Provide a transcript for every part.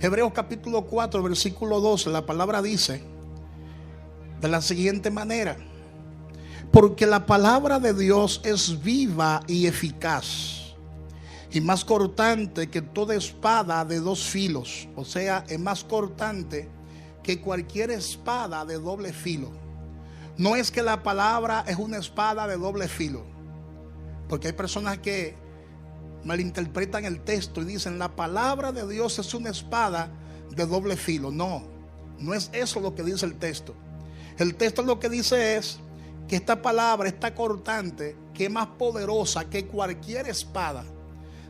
Hebreos capítulo 4, versículo 12, la palabra dice de la siguiente manera: porque la palabra de Dios es viva y eficaz, y más cortante que toda espada de dos filos. O sea, es más cortante que cualquier espada de doble filo. No es que la palabra es una espada de doble filo, porque hay personas que malinterpretan el texto y dicen la palabra de Dios es una espada de doble filo. No, no es eso lo que dice el texto. El texto lo que dice es que esta palabra está cortante, que es más poderosa que cualquier espada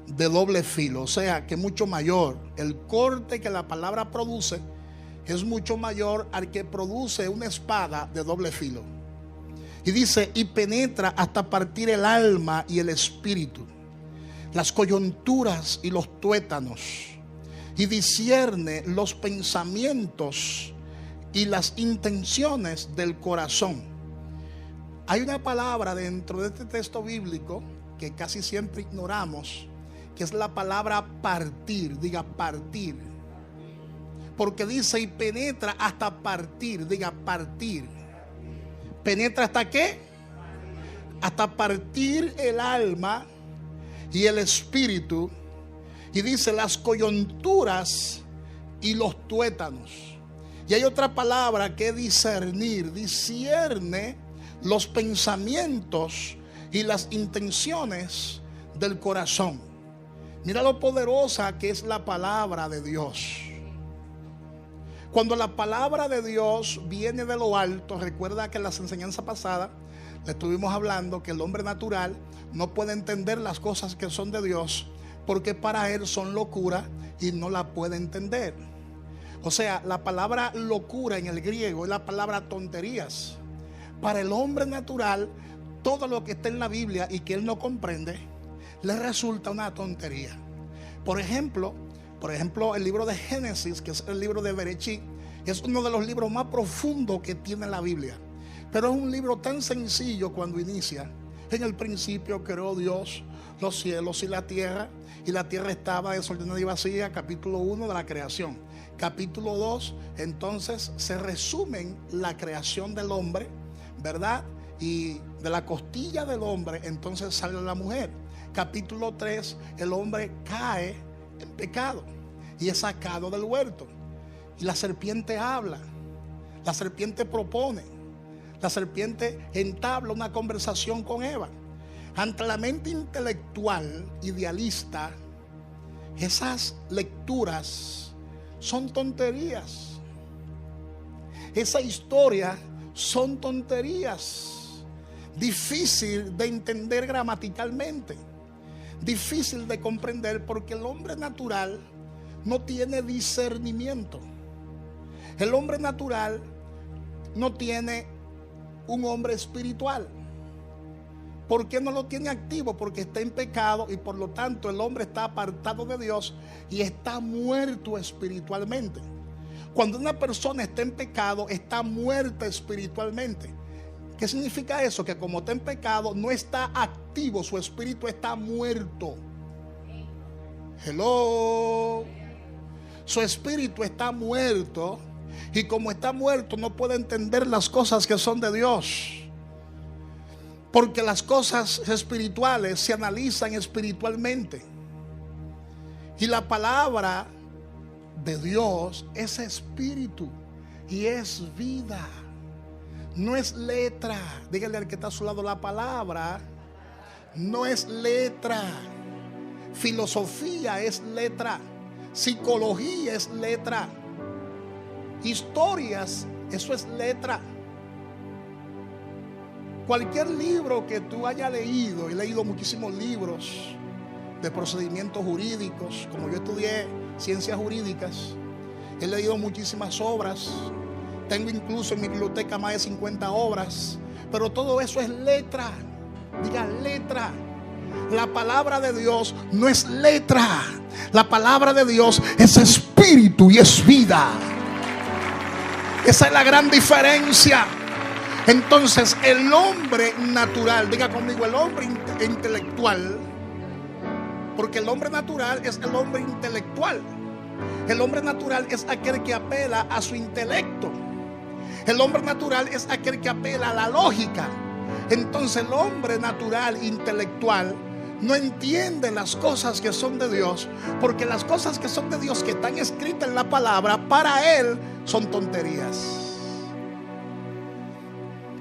de doble filo. O sea, que es mucho mayor. El corte que la palabra produce es mucho mayor al que produce una espada de doble filo. Y dice, y penetra hasta partir el alma y el espíritu, las coyunturas y los tuétanos, y discierne los pensamientos y las intenciones del corazón. Hay una palabra dentro de este texto bíblico que casi siempre ignoramos, que es la palabra partir. Diga partir. Porque dice y penetra hasta partir. Diga partir. ¿Penetra hasta qué? Hasta partir el alma y el espíritu. Y dice las coyunturas y los tuétanos. Y hay otra palabra que es discernir. Discierne los pensamientos y las intenciones del corazón. Mira lo poderosa que es la palabra de Dios. Cuando la palabra de Dios viene de lo alto, recuerda que en las enseñanzas pasadas le estuvimos hablando que el hombre natural no puede entender las cosas que son de Dios, porque para él son locura y no la puede entender. O sea, la palabra locura en el griego es la palabra tonterías. Para el hombre natural, todo lo que está en la Biblia y que él no comprende, le resulta una tontería. Por ejemplo, el libro de Génesis, que es el libro de Bereshit, es uno de los libros más profundos que tiene la Biblia. Pero es un libro tan sencillo cuando inicia. En el principio creó Dios los cielos y la tierra estaba desordenada y vacía. Capítulo 1 de la creación. Capítulo 2, entonces se resumen la creación del hombre, ¿verdad? Y de la costilla del hombre entonces sale la mujer. Capítulo 3, el hombre cae en pecado y es sacado del huerto. Y la serpiente habla, la serpiente propone, la serpiente entabla una conversación con Eva. Ante la mente intelectual, idealista, esas lecturas son tonterías. Esa historia son tonterías. Difícil de entender gramaticalmente. Difícil de comprender porque el hombre natural no tiene discernimiento. El hombre natural no tiene un hombre espiritual. ¿Por qué no lo tiene activo? Porque está en pecado y por lo tanto el hombre está apartado de Dios y está muerto espiritualmente. Cuando una persona está en pecado, está muerta espiritualmente. ¿Qué significa eso? Que como está en pecado, no está activo, su espíritu está muerto. Hello. Su espíritu está muerto y como está muerto no puede entender las cosas que son de Dios. Porque las cosas espirituales se analizan espiritualmente. Y la palabra de Dios es espíritu y es vida. No es letra. Dígale al que está a su lado, la palabra no es letra. Filosofía es letra. Psicología es letra. Historias, eso es letra. Cualquier libro que tú hayas leído, he leído muchísimos libros de procedimientos jurídicos, como yo estudié ciencias jurídicas, he leído muchísimas obras. Tengo incluso en mi biblioteca más de 50 obras. Pero todo eso es letra. Diga letra. La palabra de Dios no es letra. La palabra de Dios es espíritu y es vida. Esa es la gran diferencia. Entonces el hombre natural, diga conmigo, el hombre intelectual, porque el hombre natural es el hombre intelectual. El hombre natural es aquel que apela a su intelecto. El hombre natural es aquel que apela a la lógica. Entonces el hombre natural, intelectual, no entiende las cosas que son de Dios, porque las cosas que son de Dios, que están escritas en la palabra, para él son tonterías.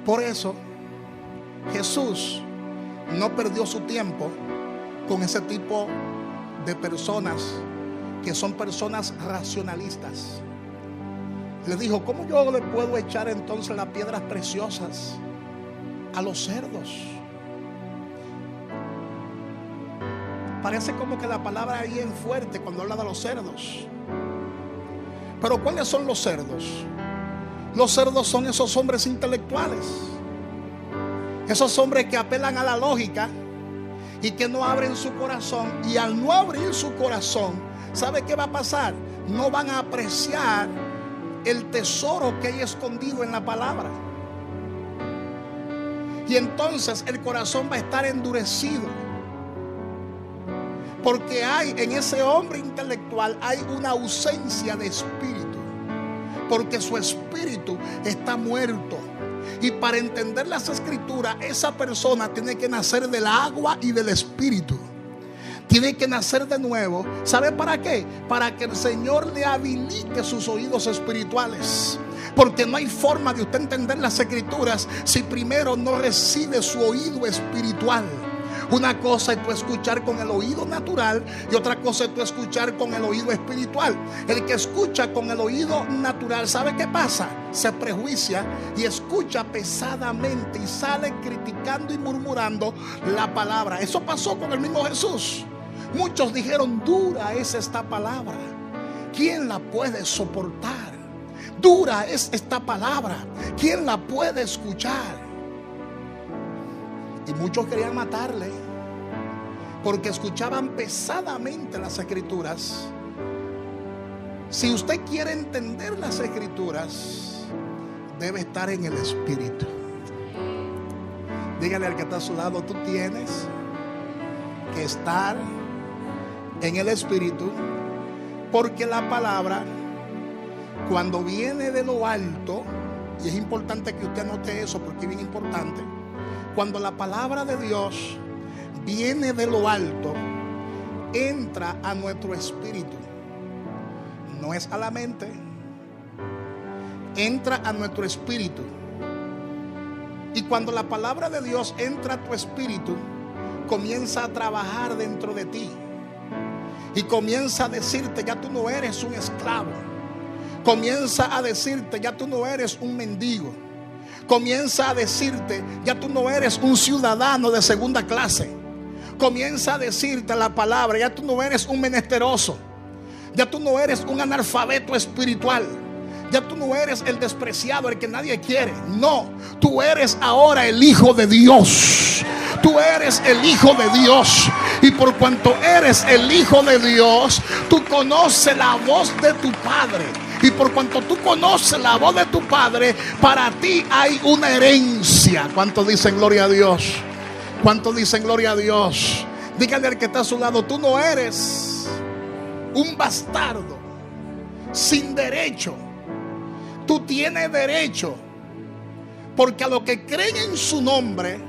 Por eso Jesús no perdió su tiempo con ese tipo de personas que son personas racionalistas. Le dijo: ¿cómo yo le puedo echar entonces las piedras preciosas a los cerdos? Parece como que la palabra ahí es fuerte cuando habla de los cerdos. Pero ¿cuáles son los cerdos? Los cerdos son esos hombres intelectuales, esos hombres que apelan a la lógica y que no abren su corazón. Y al no abrir su corazón, ¿sabe qué va a pasar? No van a apreciar el tesoro que hay escondido en la palabra. Y entonces el corazón va a estar endurecido, porque hay en ese hombre intelectual hay una ausencia de espíritu, porque su espíritu está muerto. Y para entender las escrituras, esa persona tiene que nacer del agua y del espíritu. Tiene que nacer de nuevo. ¿Sabe para qué? Para que el Señor le habilite sus oídos espirituales. Porque no hay forma de usted entender las escrituras si primero no recibe su oído espiritual. Una cosa es tú escuchar con el oído natural y otra cosa es tú escuchar con el oído espiritual. El que escucha con el oído natural, ¿sabe qué pasa? Se prejuicia y escucha pesadamente y sale criticando y murmurando la palabra. Eso pasó con el mismo Jesús. Muchos dijeron: dura es esta palabra, ¿quién la puede soportar? Dura es esta palabra, ¿quién la puede escuchar? Y muchos querían matarle porque escuchaban pesadamente las escrituras. Si usted quiere entender las escrituras, debe estar en el espíritu. Dígale al que está a su lado: tú tienes que estar en el espíritu, porque la palabra, cuando viene de lo alto, y es importante que usted anote eso porque es bien importante, cuando la palabra de Dios viene de lo alto, entra a nuestro espíritu. No es a la mente, entra a nuestro espíritu. Y cuando la palabra de Dios entra a tu espíritu, comienza a trabajar dentro de ti. Y comienza a decirte: ya tú no eres un esclavo. Comienza a decirte: ya tú no eres un mendigo. Comienza a decirte: ya tú no eres un ciudadano de segunda clase. Comienza a decirte la palabra: ya tú no eres un menesteroso. Ya tú no eres un analfabeto espiritual. Ya tú no eres el despreciado, el que nadie quiere. No, tú eres ahora el Hijo de Dios. Tú eres el Hijo de Dios. Y por cuanto eres el Hijo de Dios, tú conoces la voz de tu Padre. Y por cuanto tú conoces la voz de tu Padre, para ti hay una herencia. ¿Cuántos dicen gloria a Dios? ¿Cuántos dicen gloria a Dios? Dígale al que está a su lado: tú no eres un bastardo sin derecho. Tú tienes derecho, porque a los que creen en su nombre,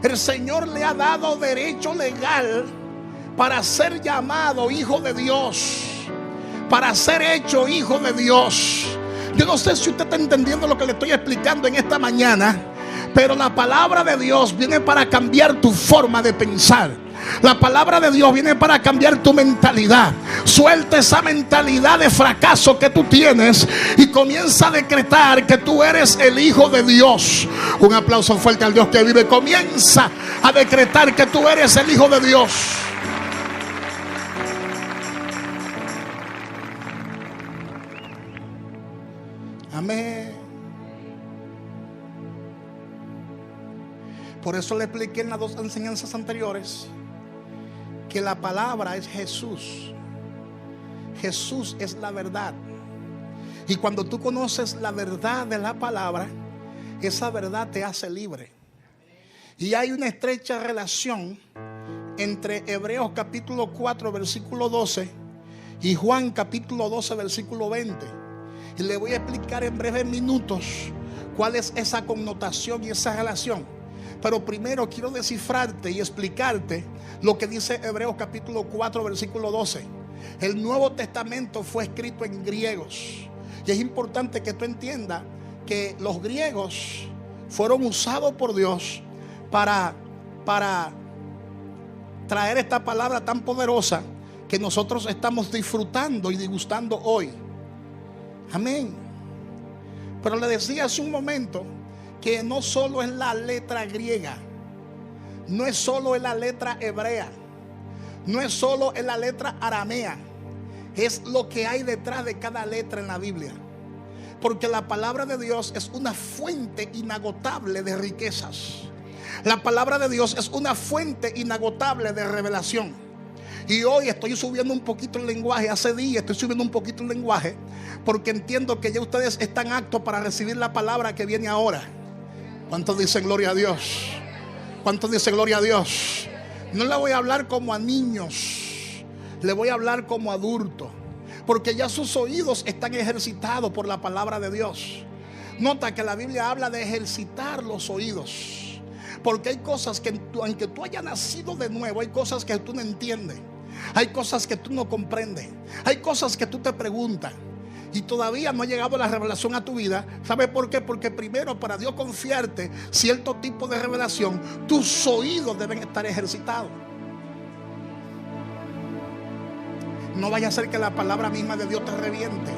el Señor le ha dado derecho legal para ser llamado hijo de Dios, para ser hecho hijo de Dios. Yo no sé si usted está entendiendo lo que le estoy explicando en esta mañana, pero la palabra de Dios viene para cambiar tu forma de pensar. La palabra de Dios viene para cambiar tu mentalidad. Suelta esa mentalidad de fracaso que tú tienes y comienza a decretar que tú eres el Hijo de Dios. Un aplauso fuerte al Dios que vive. Comienza a decretar que tú eres el Hijo de Dios. Amén. Por eso le expliqué en las dos enseñanzas anteriores que la palabra es Jesús. Jesús es la verdad. Y cuando tú conoces la verdad de la palabra, esa verdad te hace libre. Y hay una estrecha relación entre Hebreos capítulo 4 versículo 12 y Juan capítulo 12 versículo 20. Y le voy a explicar en breves minutos cuál es esa connotación y esa relación. Pero primero quiero descifrarte y explicarte lo que dice Hebreos capítulo 4 versículo 12. El Nuevo Testamento fue escrito en griegos. Y es importante que tú entiendas que los griegos fueron usados por Dios para traer esta palabra tan poderosa que nosotros estamos disfrutando y degustando hoy. Amén. Pero le decía hace un momento que no solo es la letra griega, no es solo en la letra hebrea, no es solo en la letra aramea, es lo que hay detrás de cada letra en la Biblia. Porque la palabra de Dios es una fuente inagotable de riquezas. La palabra de Dios es una fuente inagotable de revelación. Y hoy estoy subiendo un poquito el lenguaje. Hace días estoy subiendo un poquito el lenguaje, porque entiendo que ya ustedes están aptos para recibir la palabra que viene ahora. ¿Cuántos dicen gloria a Dios? ¿Cuántos dicen gloria a Dios? No le voy a hablar como a niños, le voy a hablar como a adultos, porque ya sus oídos están ejercitados por la palabra de Dios. Nota que la Biblia habla de ejercitar los oídos, porque hay cosas que aunque tú hayas nacido de nuevo, hay cosas que tú no entiendes, hay cosas que tú no comprendes, hay cosas que tú te preguntas y todavía no ha llegado la revelación a tu vida. ¿Sabe por qué? Porque primero, para Dios confiarte cierto tipo de revelación, tus oídos deben estar ejercitados. No vaya a ser que la palabra misma de Dios te reviente.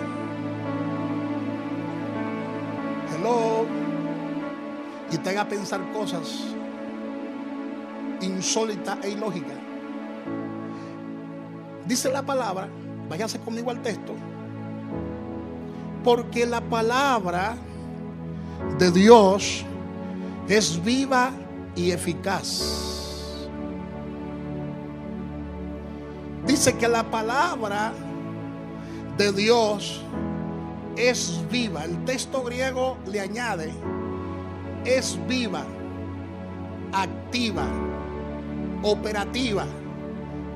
Hello. Y te haga pensar cosas insólitas e ilógicas. Dice la palabra, váyase conmigo al texto, porque la palabra de Dios es viva y eficaz. Dice que la palabra de Dios es viva. El texto griego le añade: es viva, activa, operativa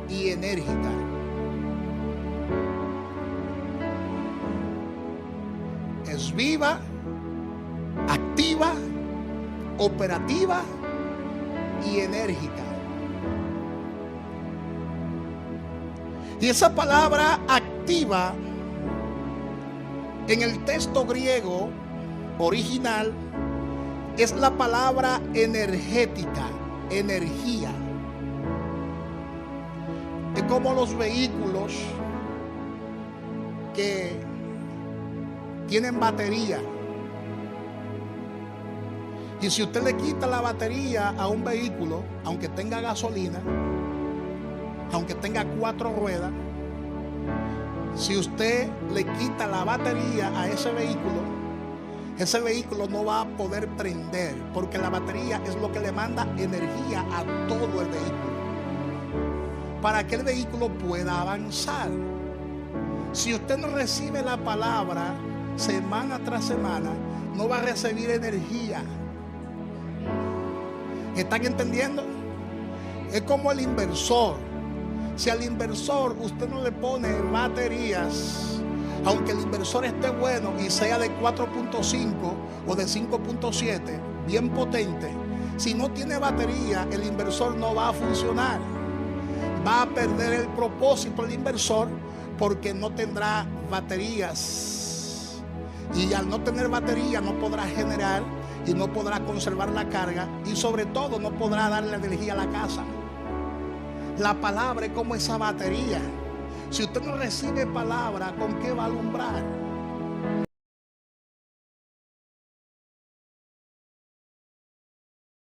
y enérgica. Es viva, activa, operativa y enérgica. Y esa palabra activa en el texto griego original es la palabra energética, energía. Es como los vehículos que tienen batería. Y si usted le quita la batería a un vehículo, aunque tenga gasolina, aunque tenga 4 ruedas, si usted le quita la batería a ese vehículo no va a poder prender, porque la batería es lo que le manda energía a todo el vehículo para que el vehículo pueda avanzar. Si usted no recibe la palabra semana tras semana, no va a recibir energía. ¿Están entendiendo? Es como el inversor. Si al inversor usted no le pone baterías, aunque el inversor esté bueno y sea de 4.5 o de 5.7, bien potente, si no tiene batería, el inversor no va a funcionar. Va a perder el propósito el inversor, porque no tendrá baterías. Y al no tener batería no podrá generar y no podrá conservar la carga, y sobre todo no podrá darle energía a la casa. La palabra es como esa batería. Si usted no recibe palabra, ¿con qué va a alumbrar?